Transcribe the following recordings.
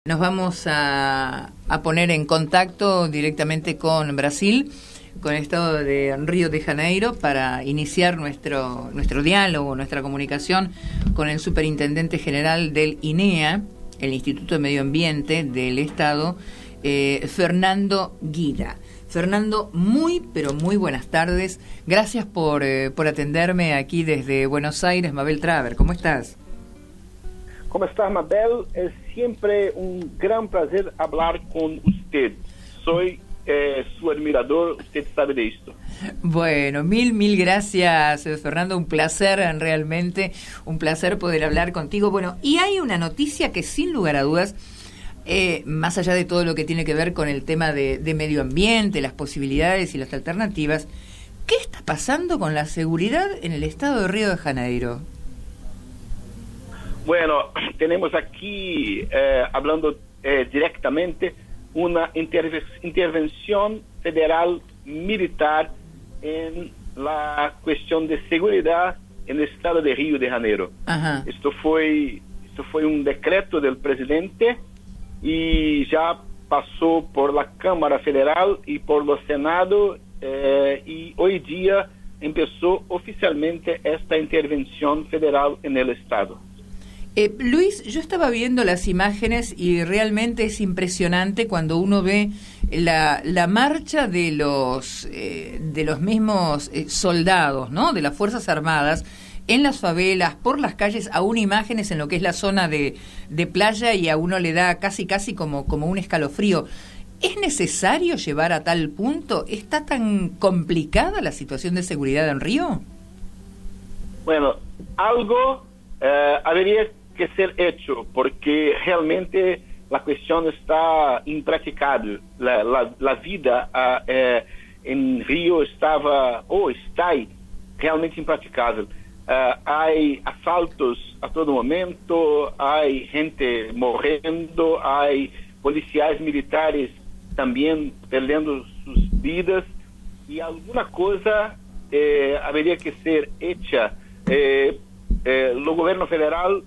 Nos vamos a poner en contacto directamente con Brasil, con el estado de Río de Janeiro, para iniciar nuestro diálogo, nuestra comunicación con el superintendente general del INEA, el Instituto de Medio Ambiente del Estado, Fernando Guida. Fernando, pero muy buenas tardes. Gracias por atenderme aquí desde Buenos Aires, Mabel Traver. ¿Cómo estás? ¿Cómo estás, Mabel? Es siempre un gran placer hablar con usted. Soy su admirador, usted sabe de esto. Bueno, mil gracias, Fernando. Un placer, realmente, un placer poder hablar contigo. Bueno, y hay una noticia que sin lugar a dudas, más allá de todo lo que tiene que ver con el tema de medio ambiente, las posibilidades y las alternativas, ¿qué está pasando con la seguridad en el estado de Río de Janeiro? Bueno, tenemos aquí, hablando directamente, una intervención federal militar en la cuestión de seguridad en el estado de Río de Janeiro. Ajá. Esto fue un decreto del presidente y ya pasó por la Cámara Federal y por el Senado, y hoy día empezó oficialmente esta intervención federal en el estado. Luis, yo estaba viendo las imágenes y realmente es impresionante cuando uno ve la marcha de los mismos soldados, ¿no?, de las Fuerzas Armadas en las favelas, por las calles, aún imágenes en lo que es la zona de playa, y a uno le da casi como un escalofrío. ¿Es necesario llevar a tal punto? ¿Está tan complicada la situación de seguridad en Río? Bueno, algo habría que ser hecho, porque realmente la cuestión está impracticable. La vida en Río está realmente impracticável. Hay asaltos a todo momento, hay gente morrendo, hay policiais militares también perdiendo sus vidas, y alguna cosa habría que ser hecha. El gobierno federal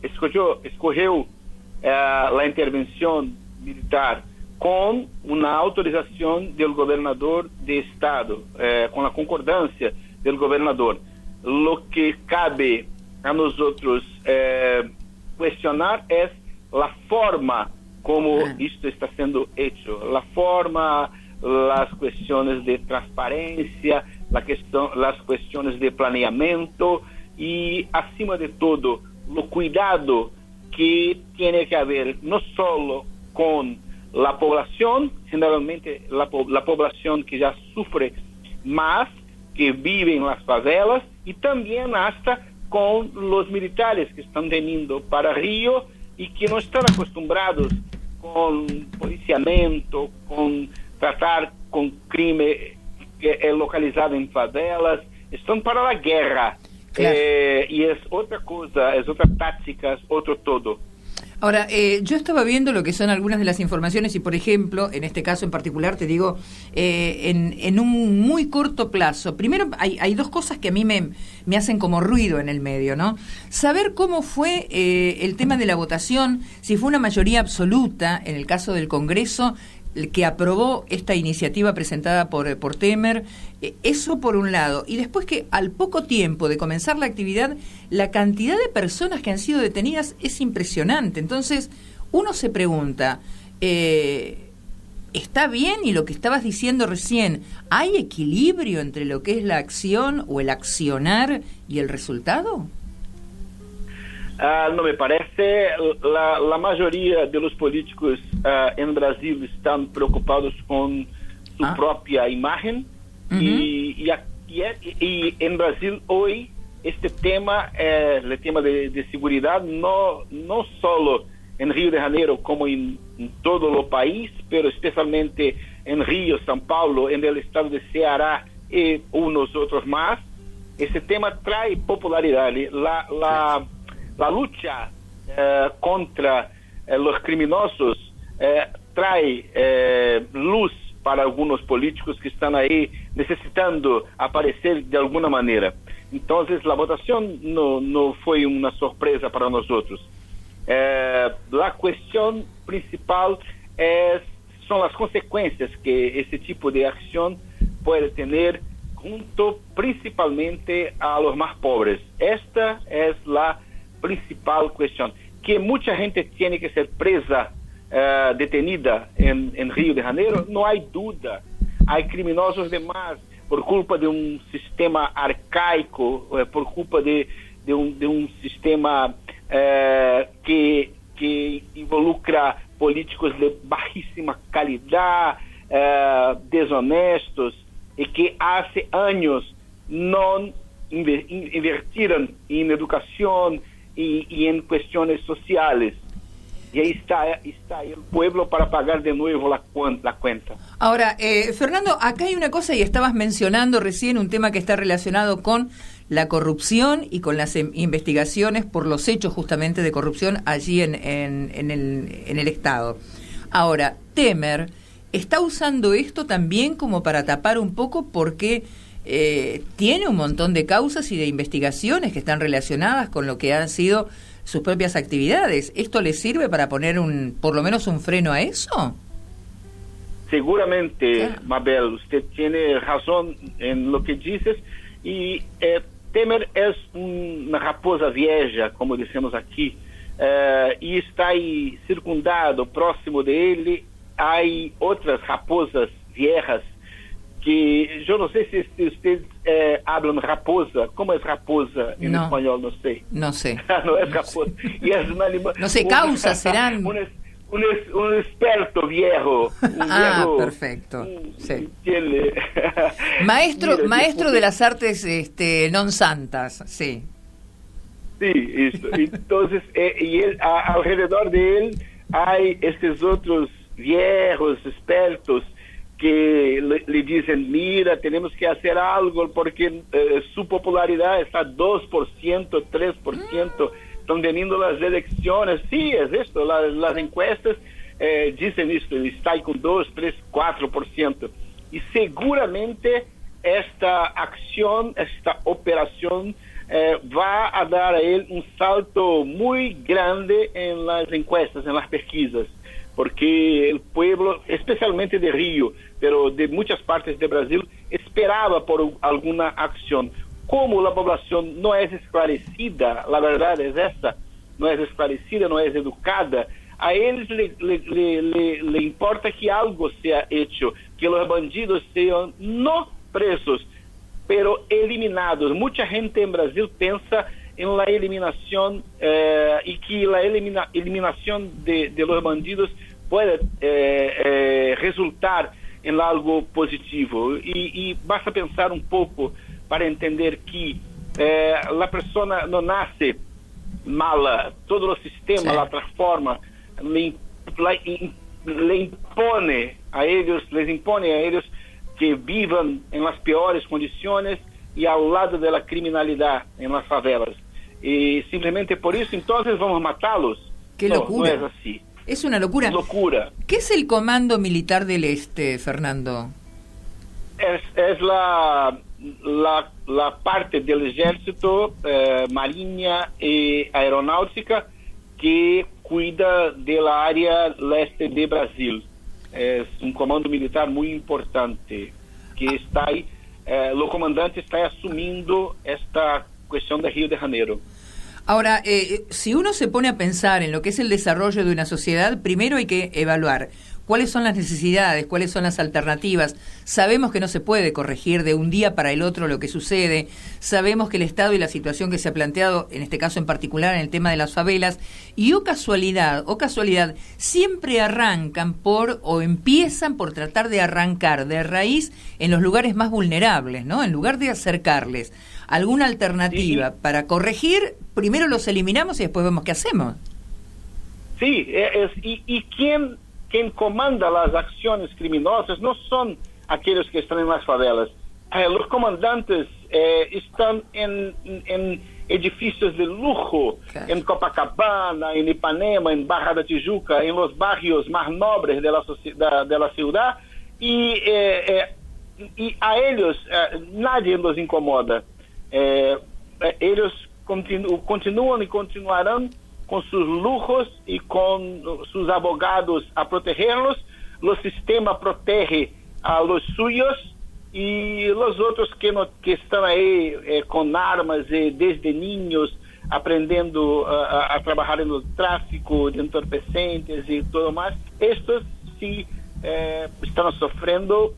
escogió la intervención militar con una autorización del gobernador de estado, con la concordancia del gobernador. Lo que cabe a nosotros cuestionar es la forma como esto está siendo hecho, la forma, las cuestiones de transparencia, las cuestiones de planeamiento, y acima de todo, lo cuidado que tiene que haber no solo con la población, generalmente la población que ya sufre más, que vive en las favelas, y también hasta con los militares que están veniendo para Río y que no están acostumbrados con policiamento, con tratar con crimen localizado en favelas, están para la guerra. Claro. Y es otra cosa, es otra táctica, es otro todo. Ahora, yo estaba viendo lo que son algunas de las informaciones y, por ejemplo, en este caso en particular, te digo, en un muy corto plazo, primero hay dos cosas que a mí me hacen como ruido en el medio, ¿no? Saber cómo fue el tema de la votación, si fue una mayoría absoluta en el caso del Congreso que aprobó esta iniciativa presentada por Temer, eso por un lado, y después que al poco tiempo de comenzar la actividad, la cantidad de personas que han sido detenidas es impresionante. Entonces, uno se pregunta, ¿está bien? Y lo que estabas diciendo recién, ¿hay equilibrio entre lo que es la acción o el accionar y el resultado? No me parece. La mayoría de los políticos en Brasil están preocupados con su propia imagen. Uh-huh. y en Brasil hoy este tema, el tema de seguridad, no solo en Río de Janeiro como en todo el país, pero especialmente en Río, São Paulo, en el estado de Ceará y unos otros más. Ese tema trae popularidad. La lucha contra los criminosos trae luz para algunos políticos que están ahí necesitando aparecer de alguna manera. Entonces, la votación no fue una sorpresa para nosotros. La cuestión principal son las consecuencias que ese tipo de acción puede tener junto principalmente a los más pobres. Esta es la principal cuestión, que mucha gente tiene que ser presa, detenida en Río de Janeiro, no hay duda. Hay criminosos demás por culpa de un sistema arcaico, por culpa de un sistema que involucra políticos de bajísima calidad, desonestos, y que hace años no invirtieron en educación y en cuestiones sociales. Y ahí está el pueblo para pagar de nuevo la cuenta. Ahora, Fernando, acá hay una cosa, y estabas mencionando recién un tema que está relacionado con la corrupción y con las investigaciones por los hechos justamente de corrupción allí en el Estado. Ahora, Temer está usando esto también como para tapar un poco, porque tiene un montón de causas y de investigaciones que están relacionadas con lo que han sido sus propias actividades. ¿Esto le sirve para poner por lo menos un freno a eso? Seguramente, Mabel, usted tiene razón en lo que dices, y Temer es una raposa vieja, como decimos aquí, y está ahí circundado, próximo de él, hay otras raposas viejas que yo no sé si ustedes hablan raposa. ¿Cómo es raposa en español? No sé. No sé. No es raposa. Y es un animal. No sé, causas serán. Un experto viejo. Viejo, perfecto. Sí. Maestro de las artes non santas, sí. Sí, eso. Entonces, y él, alrededor de él hay estos otros viejos expertos que le dicen, mira, tenemos que hacer algo porque su popularidad está 2%, 3%, están veniendo las elecciones. Sí, es esto, las encuestas dicen esto, ele está ahí con 2, 3, 4%. Y seguramente esta acción, esta operación va a dar a él un salto muy grande en las encuestas, en las pesquisas, porque el pueblo, especialmente de Río, pero de muchas partes de Brasil, esperaba por alguna acción. Como la población no es esclarecida, la verdad es esta, no es esclarecida, no es educada, a ellos le importa que algo sea hecho, que los bandidos sean no presos, pero eliminados. Mucha gente en Brasil piensa en la eliminación y que la eliminación de los bandidos puede resultar en algo positivo. Y basta pensar un poco para entender que la persona no nace mala, todo el sistema la transforma, les impone a ellos que vivan en las peores condiciones y al lado de la criminalidad en las favelas. Y simplemente por eso entonces vamos a matarlos. ¡Qué locura! No es así. Es una locura. Locura. ¿Qué es el Comando Militar del Este, Fernando? Es la parte del ejército, marinha y aeronáutica que cuida de la área leste de Brasil. Es un comando militar muy importante que está ahí. El comandante está asumiendo esta cuestión de Río de Janeiro. Ahora, si uno se pone a pensar en lo que es el desarrollo de una sociedad, primero hay que evaluar cuáles son las necesidades, cuáles son las alternativas. Sabemos que no se puede corregir de un día para el otro lo que sucede. Sabemos que el Estado y la situación que se ha planteado, en este caso en particular en el tema de las favelas, y casualidad, siempre arrancan o empiezan por tratar de arrancar de raíz en los lugares más vulnerables, ¿no? En lugar de acercarles alguna alternativa para corregir, primero los eliminamos y después vemos qué hacemos. Sí, y quien comanda las acciones criminosas no son aquellos que están en las favelas. Los comandantes están en edificios de lujo, claro, en Copacabana, en Ipanema, en Barra da Tijuca, en los barrios más nobles de la ciudad, y a ellos nadie los incomoda. Ellos continúan y continuarán con sus lujos y con sus abogados a protegerlos, el sistema protege a los suyos y los otros que están ahí con armas desde niños aprendiendo a trabajar en el tráfico de entorpecentes y todo más, estos sí están sufriendo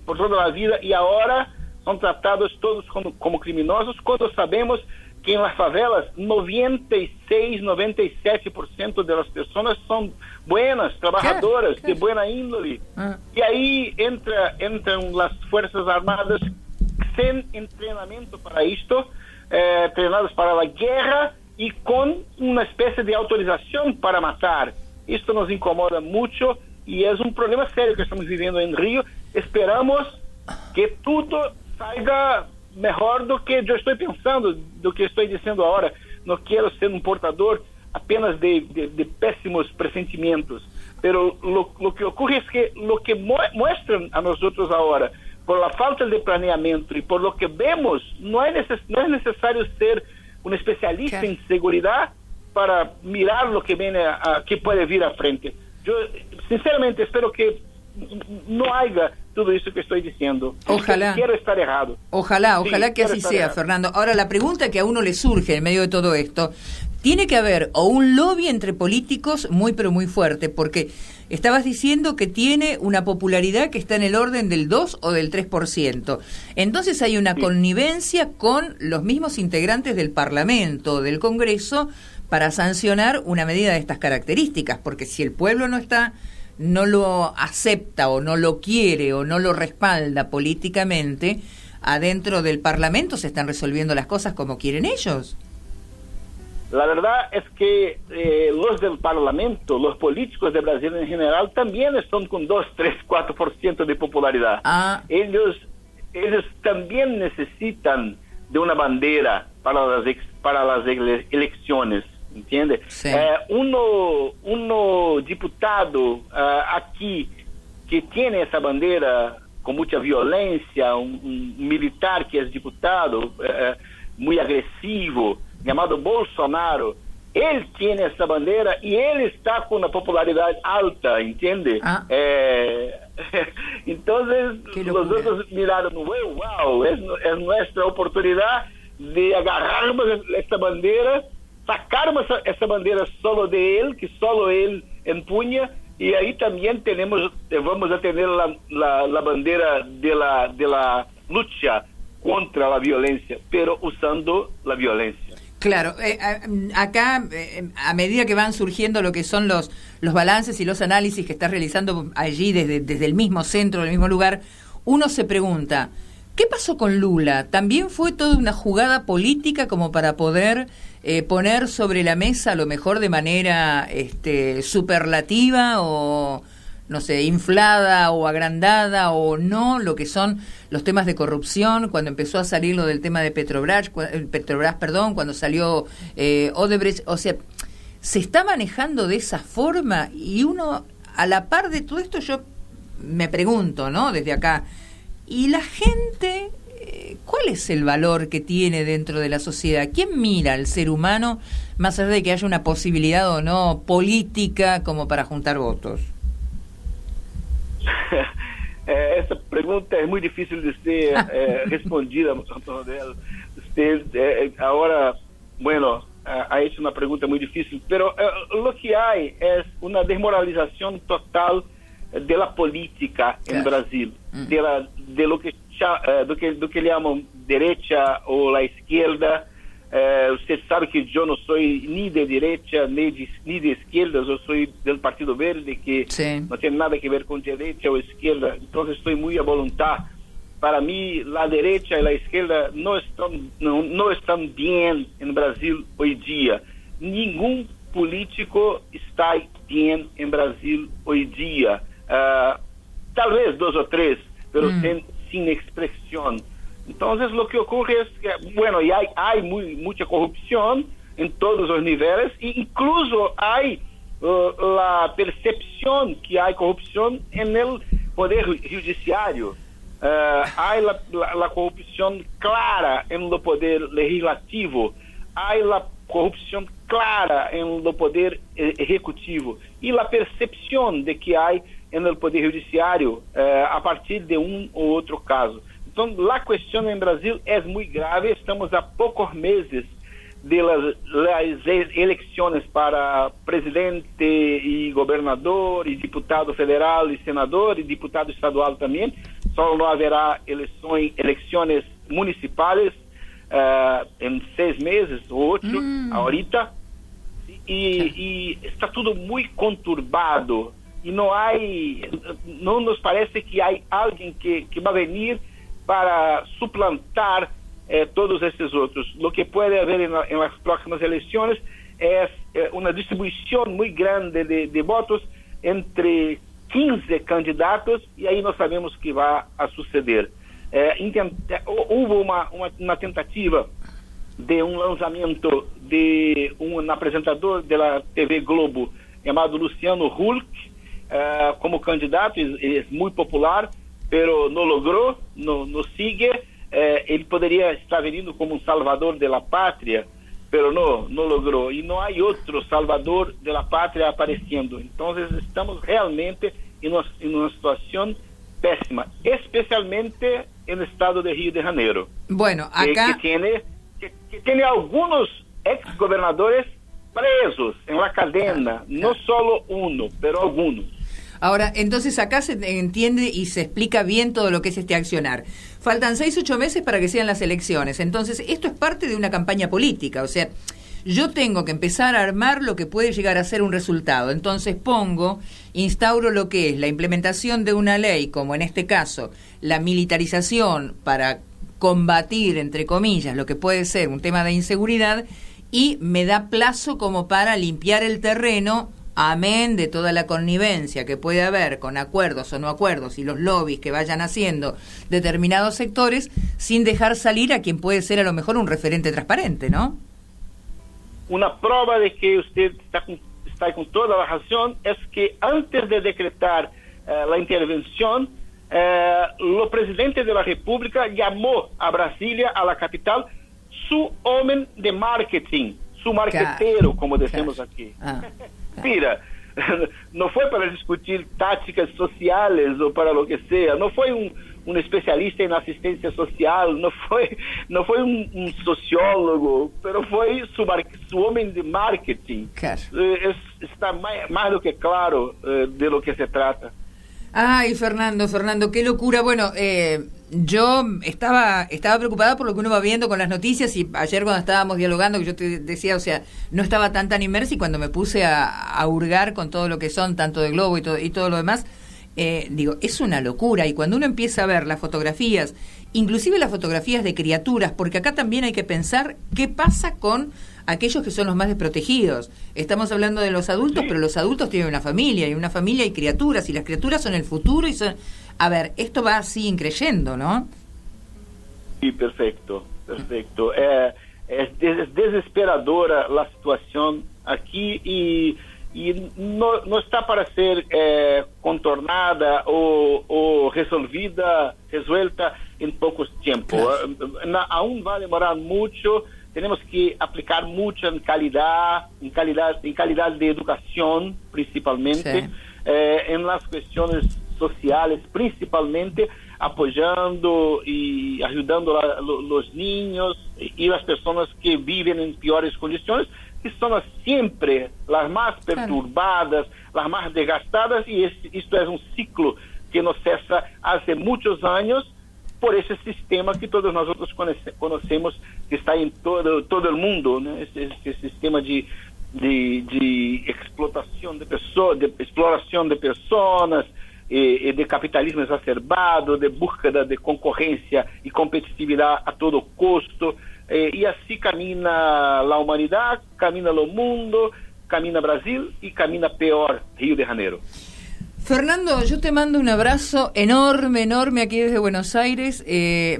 por toda la vida y ahora son tratados todos como criminosos, cuando sabemos que en las favelas 96-97% de las personas son buenas, trabajadoras, de buena índole. Y ahí entran las Fuerzas Armadas sin entrenamiento para esto, entrenados para la guerra y con una especie de autorización para matar. Esto nos incomoda mucho y es un problema serio que estamos viviendo en Río. Esperamos que todo salga mejor do que eu estou pensando, do que estou dizendo agora. Não quero ser um portador apenas de péssimos pressentimentos, pero lo que ocorre es que lo que muestran a nosotros ahora, por la falta de planeamiento y por lo que vemos, no es necesario ser un especialista en seguridad para mirar lo que viene que puede vir a frente. Yo sinceramente espero que no haya todo eso que estoy diciendo. Ojalá. Quiero estar errado. Ojalá Sí, que así sea, errado. Fernando. Ahora, la pregunta que a uno le surge en medio de todo esto, tiene que haber o un lobby entre políticos muy pero muy fuerte, porque estabas diciendo que tiene una popularidad que está en el orden del 2 o del 3%. Entonces hay una connivencia con los mismos integrantes del Parlamento, del Congreso, para sancionar una medida de estas características, porque si el pueblo no lo acepta o no lo quiere o no lo respalda políticamente, adentro del Parlamento se están resolviendo las cosas como quieren ellos. La verdad es que los del Parlamento, los políticos de Brasil en general, también están con 2, 3, 4% de popularidad. Ellos también necesitan de una bandera para las elecciones, ¿entiende? Sí. Uno diputado aquí que tiene esa bandera con mucha violencia, un militar que es diputado muy agresivo, llamado Bolsonaro, él tiene esa bandera y él está con una popularidad alta, ¿entiende? Entonces los otros miraron, wow, es nuestra oportunidad de agarrarnos esta bandera, sacarmos esa bandera solo de él, que solo él empuña, y ahí también vamos a tener la bandera de la lucha contra la violencia, pero usando la violencia. Claro, acá a medida que van surgiendo lo que son los balances y los análisis que estás realizando allí desde el mismo centro, del mismo lugar, uno se pregunta, ¿qué pasó con Lula? ¿También fue toda una jugada política como para poder poner sobre la mesa, a lo mejor de manera superlativa o, no sé, inflada o agrandada o no, lo que son los temas de corrupción, cuando empezó a salir lo del tema de Petrobras, cuando salió Odebrecht? O sea, se está manejando de esa forma y uno, a la par de todo esto, yo me pregunto, ¿no?, desde acá, ¿y la gente cuál es el valor que tiene dentro de la sociedad? ¿Quién mira al ser humano más allá de que haya una posibilidad o no política como para juntar votos? Essa pergunta é muito difícil de ser respondida, Antonio. Usted ahora, bueno, ha hecho una pregunta muy difícil, pero lo que hay es una desmoralización total de la política en Brasil, de lo que llaman derecha o la izquierda. Usted sabe que yo no soy ni de derecha ni de izquierda, yo soy del Partido Verde, que no tiene nada que ver con derecha o izquierda, entonces estoy muy a voluntad. Para mí la derecha y la izquierda no están bien en Brasil hoy día. Ningún político está bien en Brasil hoy día. Tal vez 2 o 3, pero sin expresión. Entonces lo que ocurre es que, bueno, y hay mucha corrupción en todos los niveles, e incluso hay la percepción que hay corrupción en el poder judiciario. Hay la corrupción clara en el poder legislativo, hay la corrupción clara en el poder ejecutivo y la percepción de que hay en el poder judiciario a partir de un u otro caso. Entonces, la cuestión en Brasil es muy grave. Estamos a pocos meses de las elecciones para presidente y gobernador y diputado federal y senador y diputado estadual también. Solo no habrá elecciones municipales en 6 meses o 8 ahorita. Y está todo muy conturbado y no nos parece que hay alguien que va a venir para suplantar todos estos otros. Lo que puede haber en las próximas elecciones es una distribución muy grande de votos entre 15 candidatos y ahí no sabemos qué va a suceder. Hubo una tentativa de un lanzamiento de un apresentador de la TV Globo llamado Luciano Huck como candidato. Es muy popular, pero no logró, no sigue. Él podría estar veniendo como un salvador de la patria, pero no logró. Y no hay otro salvador de la patria apareciendo. Entonces estamos realmente en una situación pésima, especialmente en el estado de Río de Janeiro. Bueno, acá... que tiene algunos ex-gobernadores presos en la cadena, no solo uno, pero algunos. Ahora, entonces acá se entiende y se explica bien todo lo que es este accionar. Faltan 6-8 meses para que sean las elecciones. Entonces, esto es parte de una campaña política. O sea, yo tengo que empezar a armar lo que puede llegar a ser un resultado. Entonces instauro lo que es la implementación de una ley, como en este caso, la militarización para combatir, entre comillas, lo que puede ser un tema de inseguridad, y me da plazo como para limpiar el terreno, amén de toda la connivencia que puede haber con acuerdos o no acuerdos y los lobbies que vayan haciendo determinados sectores, sin dejar salir a quien puede ser a lo mejor un referente transparente, ¿no? Una prueba de que usted está con toda la razón es que antes de decretar la intervención, el presidente de la República llamó a Brasilia, a la capital, su hombre de marketing, su marquetero, como decimos aquí. Mira, no fue para discutir tácticas sociales o para lo que sea, no fue un especialista en asistencia social, no fue un sociólogo, pero fue su hombre de marketing. Claro. Está más do que claro de lo que se trata. Ay, Fernando, qué locura. Bueno, yo estaba preocupada por lo que uno va viendo con las noticias, y ayer cuando estábamos dialogando, que yo te decía, o sea, no estaba tan inmersa, y cuando me puse a hurgar con todo lo que son, tanto de Globo y todo lo demás, digo, es una locura. Y cuando uno empieza a ver las fotografías, inclusive las fotografías de criaturas, porque acá también hay que pensar qué pasa con aquellos que son los más desprotegidos. Estamos hablando de los adultos, pero los adultos tienen una familia, y una familia hay criaturas, y las criaturas son el futuro, y son... A ver, esto va así increyendo, ¿no? Sí, perfecto. Es desesperadora la situación aquí, y no está para ser contornada o resuelta en pocos tiempos. Claro. Aún va a demorar mucho. Tenemos que aplicar mucho en calidad de educación, principalmente, sí. En las cuestiones sociales, principalmente apoyando y ayudando a los niños y las personas que viven en peores condiciones, que son siempre las más perturbadas, las más desgastadas, y esto es un ciclo que no cesa hace muchos años por ese sistema que todos nosotros conocemos, que está en todo el mundo, ¿no? Ese sistema de explotación de personas, de capitalismo exacerbado, de búsqueda de concorrencia y competitividad a todo costo, y así camina la humanidad, camina el mundo, camina Brasil y camina peor Río de Janeiro. Fernando, yo te mando un abrazo enorme, enorme aquí desde Buenos Aires.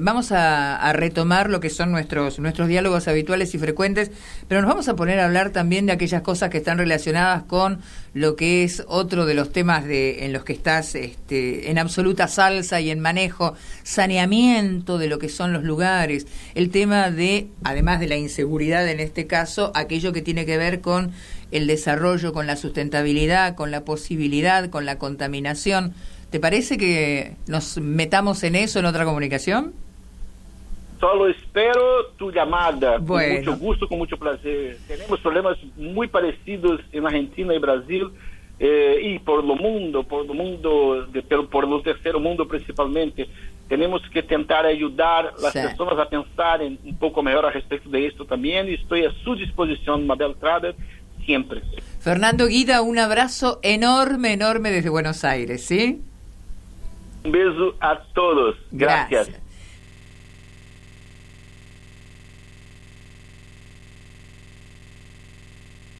Vamos a retomar lo que son nuestros diálogos habituales y frecuentes, pero nos vamos a poner a hablar también de aquellas cosas que están relacionadas con lo que es otro de los temas en los que estás en absoluta salsa y en manejo, saneamiento de lo que son los lugares, el tema de, además de la inseguridad en este caso, aquello que tiene que ver con el desarrollo, con la sustentabilidad, con la posibilidad, con la contaminación. ¿Te parece que nos metamos en eso en otra comunicación? Solo espero tu llamada. Bueno. Con mucho gusto, con mucho placer. Tenemos problemas muy parecidos en Argentina y Brasil, y por lo mundo, pero por el tercer mundo principalmente. Tenemos que tentar ayudar las personas a pensar un poco mejor a respecto de esto también, y estoy a su disposición, Mabel Trader, siempre. Fernando Guida, un abrazo enorme, enorme desde Buenos Aires, ¿sí? Un beso a todos. Gracias.